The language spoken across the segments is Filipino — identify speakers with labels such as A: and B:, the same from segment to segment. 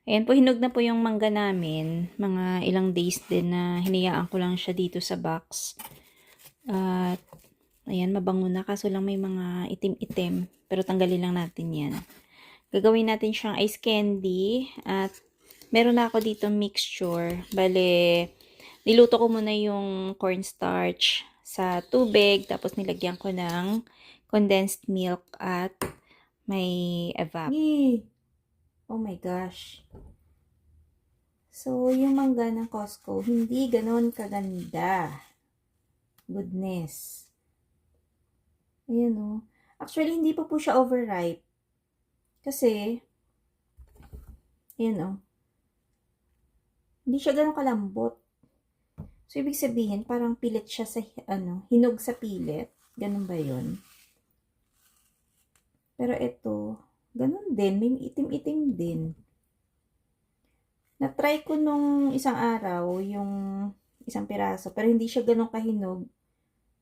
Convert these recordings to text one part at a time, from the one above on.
A: Ayan po, hinog na po yung mangga namin. Mga ilang days din na hinayaan ko lang siya dito sa box. At, ayan, mabango na. Kaso lang may mga itim-itim. Pero tanggalin lang natin yan. Gagawin natin siyang ice candy. At, meron na ako dito mixture. Bale, niluto ko muna yung cornstarch sa tubig. Tapos, nilagyan ko ng condensed milk at may evap. Oh my gosh. So, yung mangga ng Costco, hindi ganon kaganda. Goodness. Ayan o. Actually, hindi pa po siya overripe. Kasi, ayan o. Hindi siya ganon kalambot. So, ibig sabihin, parang pilit siya sa, hinog sa pilit. Ganon ba yun? Pero ito, ganon din. May itim-itim din. Na-try ko nung isang araw, yung isang piraso, pero hindi siya ganun kahinog.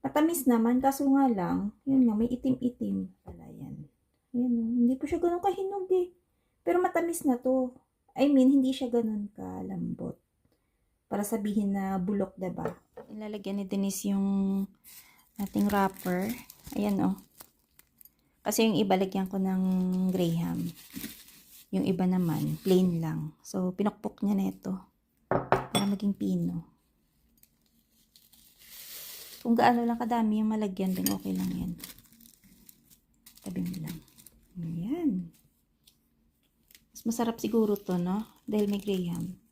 A: Matamis naman, kaso nga lang, yun nga, may itim-itim. Wala yan. Ayan o, hindi po siya ganun kahinog eh. Pero matamis na to. I mean, hindi siya ganun kalambot. Para sabihin na bulok, diba? Ilalagyan ni Denise yung ating wrapper. Ayan o. Kasi yung iba, lagyan ko ng graham. Yung iba naman, plain lang. So, pinukpok niya na ito. Para maging pino. Kung gaano lang kadami yung malagyan din, okay lang yan. Tabi mo lang. Ayan. Mas masarap siguro to, no? Dahil may graham.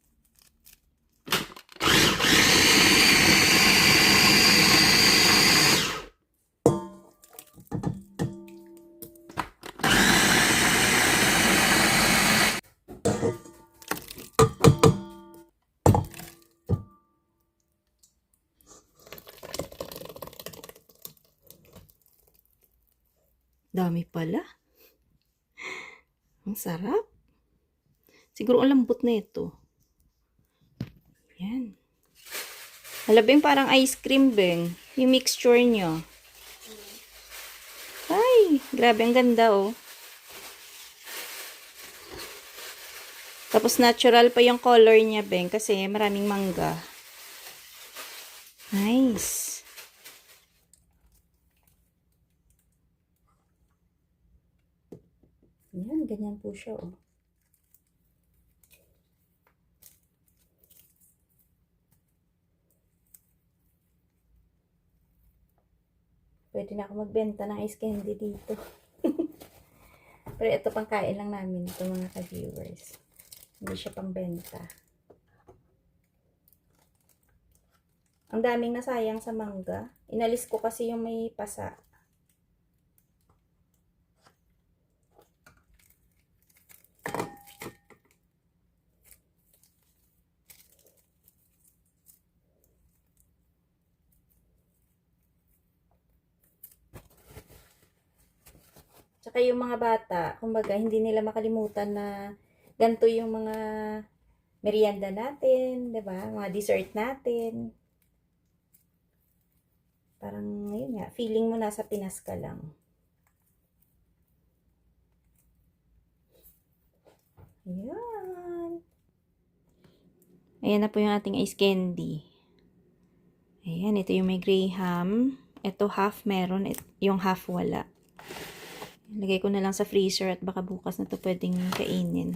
A: Dami pala. Ang sarap. Siguro ang lambot na ito. Yan. Halabing parang ice cream, Beng. Yung mixture nyo. Ay, grabe. Ang ganda, oh. Tapos natural pa yung color niya, Beng. Kasi maraming mangga. Nice. Yan, ganyan po siya, oh. Pwede na ako magbenta ng ice candy dito. Pero ito pang kain lang namin ito, mga ka-viewers. Hindi siya pang benta. Ang daming nasayang sa mangga. Inalis ko kasi yung may pasa. Tsaka yung mga bata, kumbaga, hindi nila makalimutan na ganito yung mga merienda natin, 'di ba? Mga dessert natin. Parang, yun nga, feeling mo nasa Pinas ka lang. Ayan. Ayan na po yung ating ice candy. Ayan, ito yung may graham. Ito half meron, yung half wala. Lagay ko na lang sa freezer at baka bukas na to pwedeng kainin.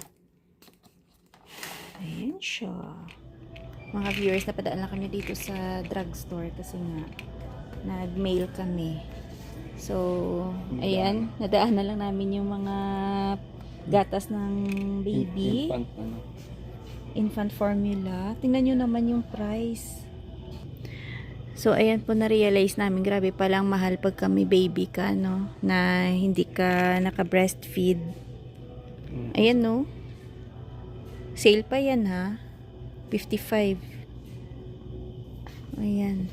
A: Ayan siya. Mga viewers, napadaan lang kami dito sa drugstore kasi nga nag-mail kami. So, ayan, nadaan na lang namin yung mga gatas ng baby. Infant formula. Tingnan nyo naman yung price. So, ayan po na-realize namin, grabe palang mahal pag kami baby ka, no? Na hindi ka naka-breastfeed. Ayan, no? Sale pa yan, ha? 55. Ayan.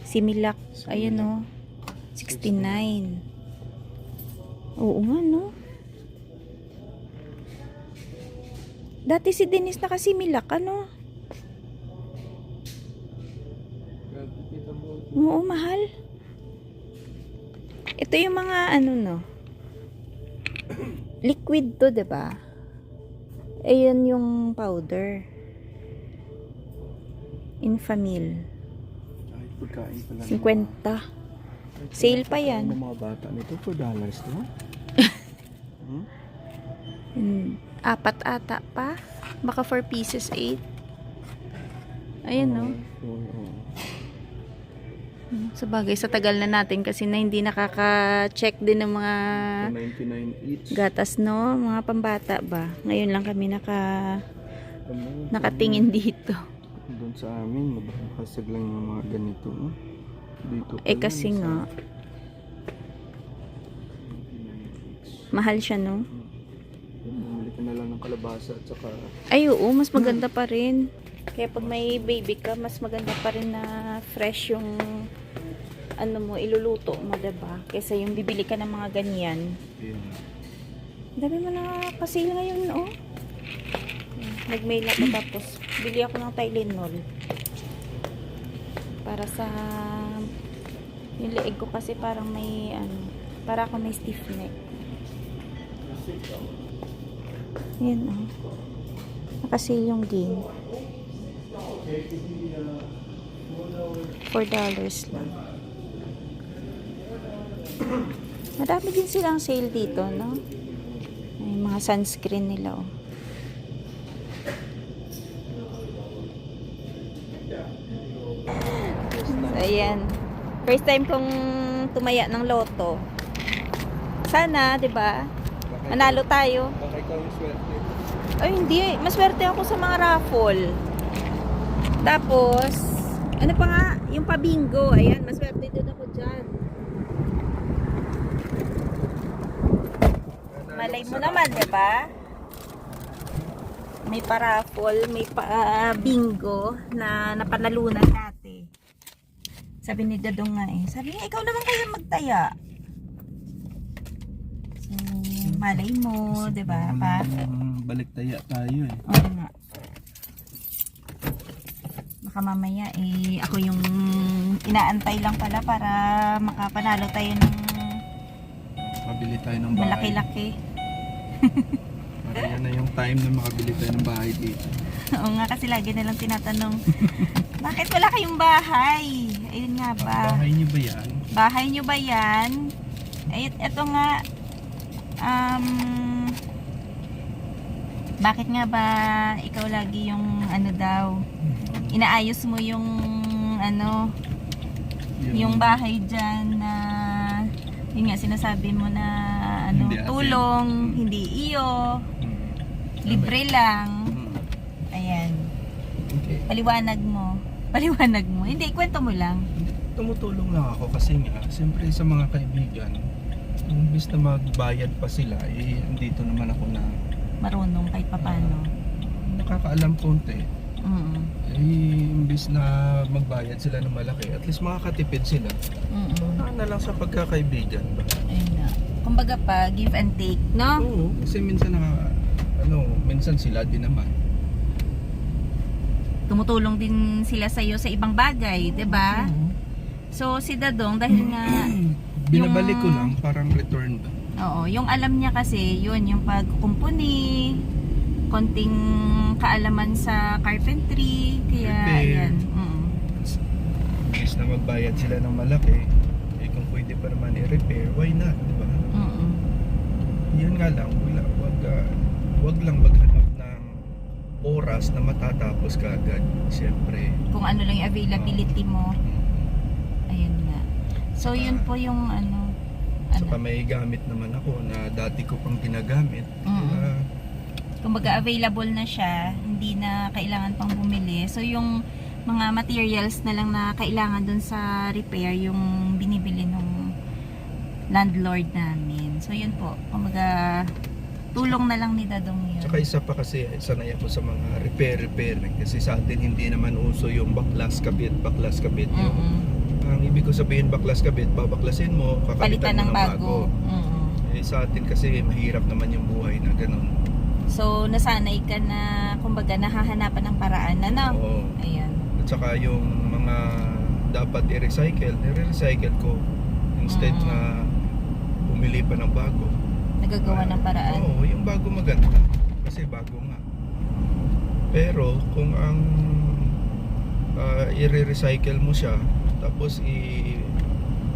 A: Similac. Ayan, no? 69. Oo nga, no? Dati si Denise naka-Similac, ano? Oo, mahal. Ito yung mga ano, no? Liquid to, 'di ba? Ayan yung powder. Infamil.
B: Kahit pagkain pala.
A: 50. Sale pa yan.
B: Ng mga bata nito, $4 to.
A: Apat ata pa. Baka 4 pieces 8. Ayan no. Sa bagay, sa tagal na natin kasi na hindi nakaka-check din ng mga
B: 99 each.
A: gatas no, mga pambata ba. Ngayon lang kami nakatingin dito.
B: Doon sa amin, mabahasag lang yung mga ganito. Dito
A: Eh kasi nga, mahal siya no.
B: Bumili ka na lang ng kalabasa at saka
A: Ay oo, mas maganda pa rin. Kaya pag may baby ka, mas maganda pa rin na fresh yung ano mo, iluluto mo, diba? Kaysa yung bibili ka ng mga ganyan.
B: yun.
A: Dami mo na pasil ngayon, oh. Nag-mail ako tapos bili ako ng Tylenol. Para sa yung leeg ko kasi parang may para ako may stiff neck. Yan, oh. Nakasil yung game. $4 lang. Marami din silang sale dito, no? May mga sunscreen nila, oh. So, ayan. First time kong tumaya ng loto. Sana, 'di ba? Manalo tayo.
B: Baka ikaw yung swerte.
A: Ay, hindi. Maswerte ako sa mga raffle. Tapos, ano pa nga? Yung pabingo. Ayan, maswerte din ako dyan. Malay mo naman, diba? May pa-raffle, may pa-bingo na napanalunan dati. Sabi ni Dadong nga eh. Sabi niya, ikaw naman kaya magtaya. So, malay mo, diba? Pa?
B: Balik taya tayo eh.
A: Oo nga. Baka mamaya eh, ako yung inaantay lang pala para makapanalo tayo ng
B: Mabili tayo ng bahay.
A: malaki-laki.
B: Parang yan na yung time na makabili tayo ng bahay dito.
A: Oo nga, kasi lagi na lang tinatanong, bakit wala kayong bahay? Ayun nga ba?
B: Bahay niyo ba yan?
A: Bahay nyo ba yan? Ay, eto nga, bakit nga ba ikaw lagi yung ano daw, inaayos mo yung ano, yung bahay dyan na, yun nga sinasabi mo na ano,
B: Hindi atin.
A: tulong, hindi iyo, libre lang. Ayan,
B: Okay.
A: paliwanag mo. Paliwanag mo. Hindi, kwento mo lang.
B: Tumutulong lang ako kasi nga, siyempre sa mga kaibigan, imbis na magbayad pa sila, eh, andito naman ako na
A: Marunong kahit papano.
B: nakakaalam konti.
A: Mm.
B: Eh, imbis na magbayad sila ng malaki, at least makakatipid sila.
A: Mm.
B: Saka na lang sa pagkakaibigan ba?
A: Ayun na. Kumbaga pa, give and take, no?
B: Oo, kasi minsan minsan sila din naman.
A: Tumutulong din sila sa iyo sa ibang bagay, 'di ba?
B: Oo.
A: So si Dadong dahil nga
B: Binabalik ko lang, parang return ba?
A: oo, yung alam niya kasi, yun yung pagkukumpuni, konting kaalaman sa carpentry, kaya
B: Repair.
A: ayan.
B: Imbis na magbayad sila ng malaki, eh kung pwede pa naman i-repair, why not, di ba? Yun nga lang, wag lang maghanap ng oras na matatapos ka agad, siyempre.
A: Kung ano lang yung availability mo. Ayun nga. So yun po yung ano.
B: Saka may gamit naman ako na dati ko pang ginagamit. Kaya,
A: Kumbaga available na siya, hindi na kailangan pang bumili. So yung mga materials na lang na kailangan dun sa repair, yung binibili ng landlord namin. So yun po, kumbaga tulong na lang ni Dadong yun.
B: Tsaka isa pa kasi, sanay ako sa mga repair. Kasi sa atin hindi naman uso yung baklas kabit. Ang ibig ko sabihin baklas kabit, babaklasin mo, kakalitan
A: Palitan ng
B: mo ng bago. Eh, sa atin kasi mahirap naman yung buhay na ganun.
A: So nasanay ka na, kumbaga nahahanapan ng paraan na, no?
B: Oo.
A: Ayan.
B: At saka yung mga dapat i-recycle, nire-recycle ko. Instead na bumili pa ng bago.
A: Nagagawa ng paraan.
B: Oo, yung bago maganda. kasi bago nga. Pero kung ang i-recycle mo siya, tapos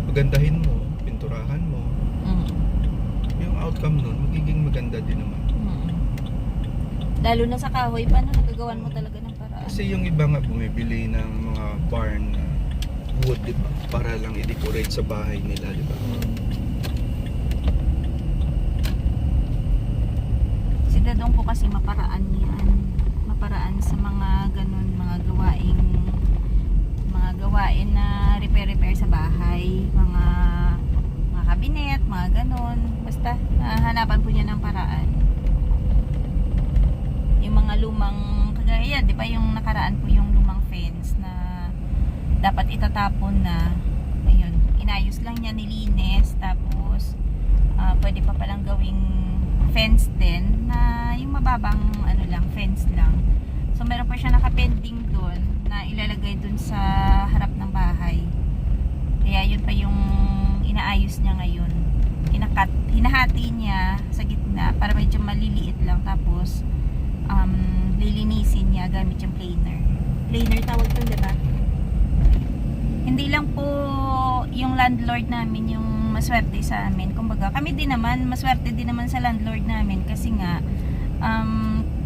B: pagandahin mo, pinturahan mo, yung outcome nun magiging maganda din naman.
A: Lalo na sa kahoy, paano nagagawan mo talaga ng paraan?
B: Kasi yung iba nga bumibili ng mga barn na wood, di ba? Para lang i-decorate sa bahay nila, di ba?
A: Si Dadong po kasi maparaan yan. Maparaan sa mga ganun, mga gawain na repair sa bahay, mga kabinet, mga ganun. Basta hanapan po niya ng paraan. Yung mga lumang kagaya, di ba yung nakaraan po yung lumang fence na dapat itatapon na, ayun, inayos lang niya, nilinis, tapos pwede pa palang gawing fence din na yung mababang ano lang, fence lang. So meron pa siya nakapending doon na ilalagay doon sa harap ng bahay. Kaya yun pa yung inaayos niya ngayon. Hinahati niya sa gitna para medyo maliliit lang, tapos lilinisin niya gamit yung planer. Planer tawag doon, di ba? Hindi lang po yung landlord namin yung maswerte sa amin. Kumbaga, kami din naman, maswerte din naman sa landlord namin kasi nga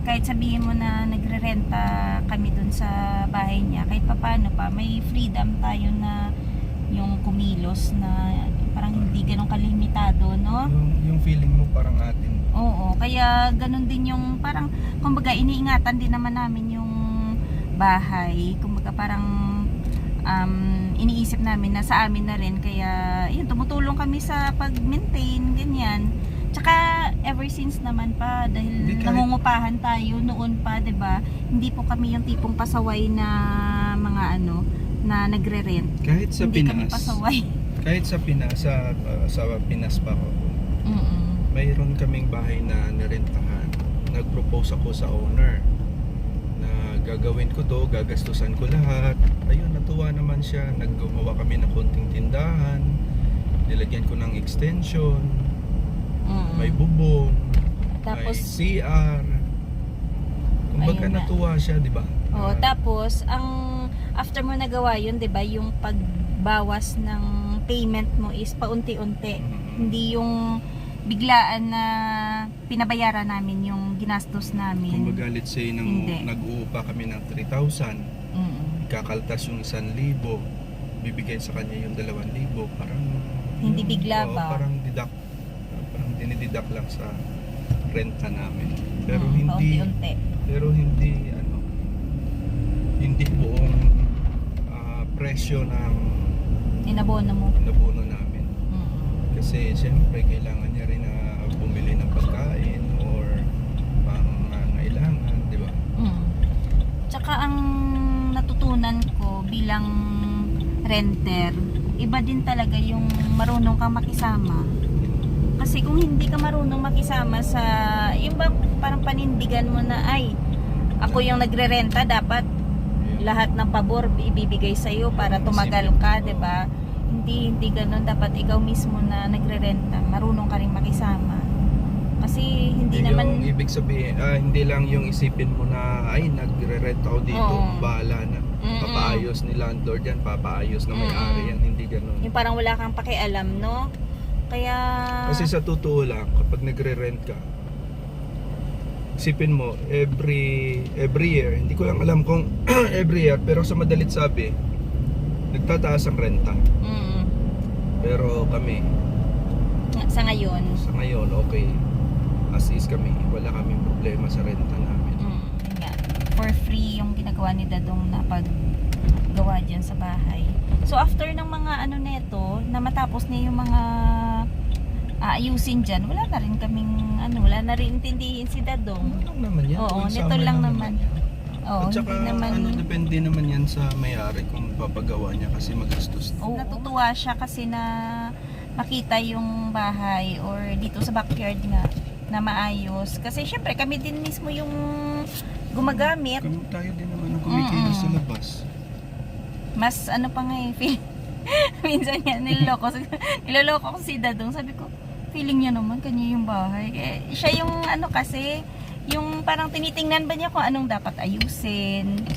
A: kahit sabihin mo na nagre-renta kami dun sa bahay niya, kahit papaano pa, may freedom tayo na yung kumilos na parang hindi ganun kalimitado, no?
B: Yung feeling mo parang atin.
A: Oo, kaya ganun din yung parang, kumbaga, iniingatan din naman namin yung bahay. Kumbaga, parang iniisip namin na sa amin na rin, kaya yun, tumutulong kami sa pag-maintain, ganyan. Tsaka ever since naman pa, dahil nangungupahan tayo noon pa, 'di ba? Hindi po kami yung tipong pasaway na mga ano na nagre-rent.
B: Kahit sa
A: hindi
B: Pinas.
A: Kami pasaway.
B: Kahit sa Pinas, sa Pinas pa ako. Mayroon kaming bahay na nirentahan. Nag-propose ako sa owner na gagawin ko to, gagastusan ko lahat. Ayun, natuwa naman siya. Naggumawa kami ng konting tindahan. Nilagyan ko ng extension. May bubong.
A: Tapos
B: may CR. Kumbaga
A: ayun na.
B: natuwa siya, di ba?
A: Oh, tapos ang after mo nagawa 'yun, 'di ba, yung pagbawas ng payment mo is paunti-unti. Hindi yung biglaan na pinabayaran namin yung ginastos namin.
B: Kumbaga, let's say nag-uupa kami ng 3,000, kakaltas yung 1,000, bibigay sa kanya yung 2,000, parang
A: hindi bigla ba?
B: Parang dinididak lang sa renta namin. Pero hindi
A: paunti-unti.
B: Pero hindi buong presyo ng
A: inabono mo.
B: Inabono namin. Kasi siyempre kailangan niya rin na bumili ng pagkain or pangangailangan, di ba?
A: Tsaka ang natutunan ko bilang renter, iba din talaga yung marunong kang makisama. Kasi kung hindi ka marunong makisama sa yung bang parang panindigan mo na ay ako yung nagre-renta, dapat lahat ng pabor ibibigay sa iyo para tumagal ka, 'di ba? Hindi ganoon, dapat ikaw mismo na nagre-renta, marunong ka ring makisama. Kasi hindi naman
B: yung ibig sabihin, hindi lang yung isipin mo na ay nagre-rent ako dito, bahala na. Papaayos ni landlord yan, papaayos na may-ari yan, hindi ganoon.
A: Yung parang wala kang pakialam, no? Kaya
B: kasi sa totoo lang, kapag nagre-rent ka, isipin mo every year, hindi ko lang alam kung every year, pero sa madalit sabi, nagtataas ang renta. Pero kami
A: sa ngayon
B: okay, as is kami, wala kaming problema sa renta namin.
A: For free yung ginagawa ni Dadong na paggawa dyan sa bahay. So after ng mga ano neto, na matapos niya yung mga ayusin dyan, wala na rin kaming wala na rin intindihin si Dadong.
B: Ano lang naman yan?
A: Oo, neto lang naman. Oo,
B: at saka depende naman yan sa may-ari kung papagawa niya kasi magastos.
A: Natutuwa siya kasi na makita yung bahay or dito sa backyard nga na maayos. Kasi syempre kami din mismo yung gumagamit.
B: Tayo din naman ang kumikilos sa labas.
A: Mas pa nga minsan yan niloloko ko si Dadong. Sabi ko, feeling niya naman kanya yung bahay. Siya yung kasi yung yung parang tinitingnan ba niya kung anong dapat ayusin.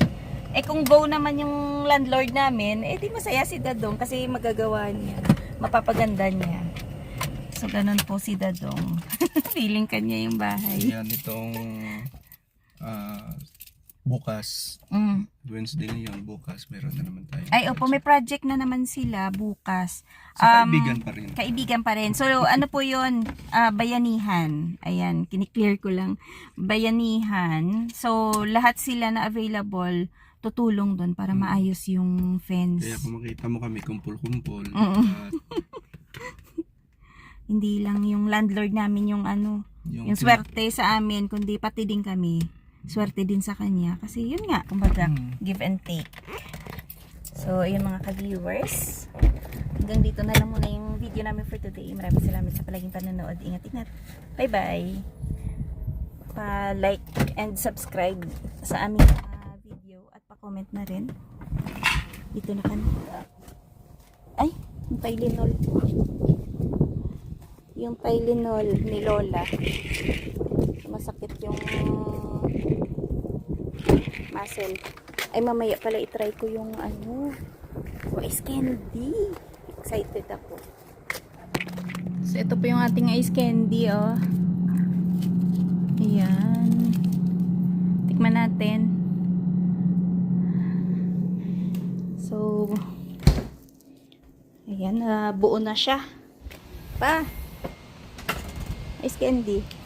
A: Eh kung go naman yung landlord namin, eh di masaya si Dadong kasi magagawa niya. Mapapaganda niya. So ganun po si Dadong. Feeling kanya yung bahay.
B: Yan itong bukas. Wednesday ngayon, bukas meron na naman tayo.
A: Ay, opo, may project na naman sila bukas.
B: So, kaibigan pa rin.
A: Kaibigan pa rin. So, ano po yun? Bayanihan. Ayan, kiniklear ko lang. Bayanihan. So, lahat sila na available, tutulong doon para maayos yung fence.
B: Kaya kung makita mo kami, kumpul-kumpul.
A: Hindi lang yung landlord namin yung yung swerte sa amin, kundi pati din kami. Swerte din sa kanya. Kasi yun nga, kumbaga, give and take. So, ayun mga ka-viewers. Hanggang dito na lang muna yung video namin for today. Maraming salamat sa palaging panonood. Ingat-ingat. Bye-bye. Pa-like and subscribe sa aming video at pa-comment na rin. Dito na kami. Ay, yung Tylenol. Yung Tylenol ni Lola. Masakit yung muscle. Ay, mamaya pala itry ko yung ice candy. Excited ako. So, ito po yung ating ice candy, oh. Ayan. Tikman natin. So, ayan, buo na siya. Pa! Ice candy.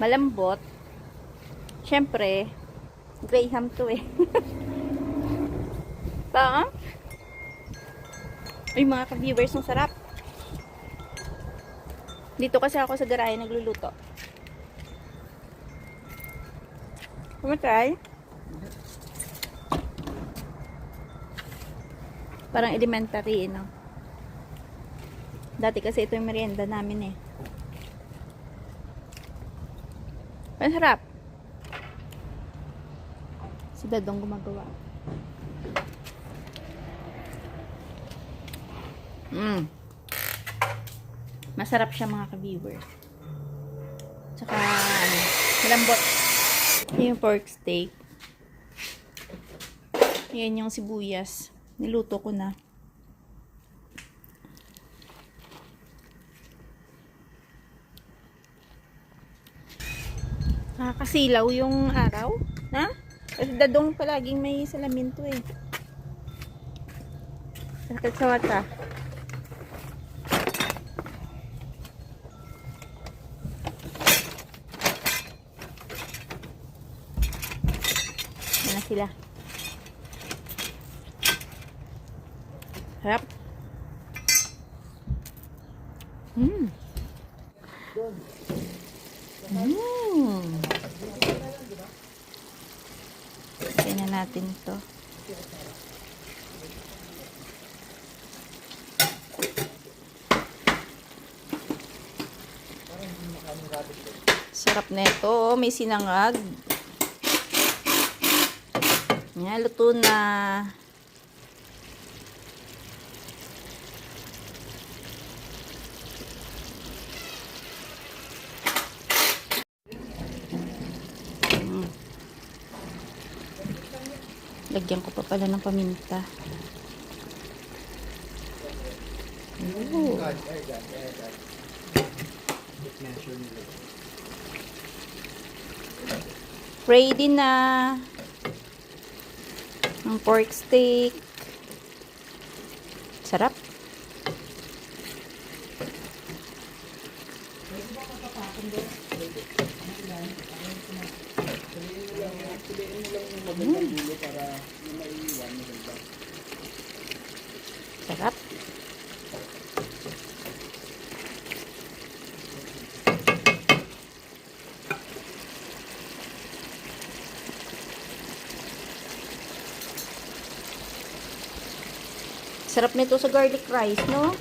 A: Malambot. Siyempre, Graham to eh. Pa? Ay, mga ka-viewers, ang sarap. Dito kasi ako sa garahe nagluluto. Kumatry? Parang elementary, no? Dati kasi ito yung merienda namin eh. Masarap. Si Dadong gumagawa. Masarap siya mga ka-viewers. Tsaka, malambot. Yan yung pork steak. Yan yung sibuyas. Niluto ko na. Nakakasilaw yung araw. Ha? Kasi Dadong palaging may salamin to eh. Sakit sa mata. Yan na sila. Harap. Tingnan natin to. Sarap na ito. May sinangag. Yan, luto na. Lagyan ko pa pala ng paminta. Ooh. Ready na ang pork steak. Sarap. Sarap. Sarap nito sa garlic rice, no?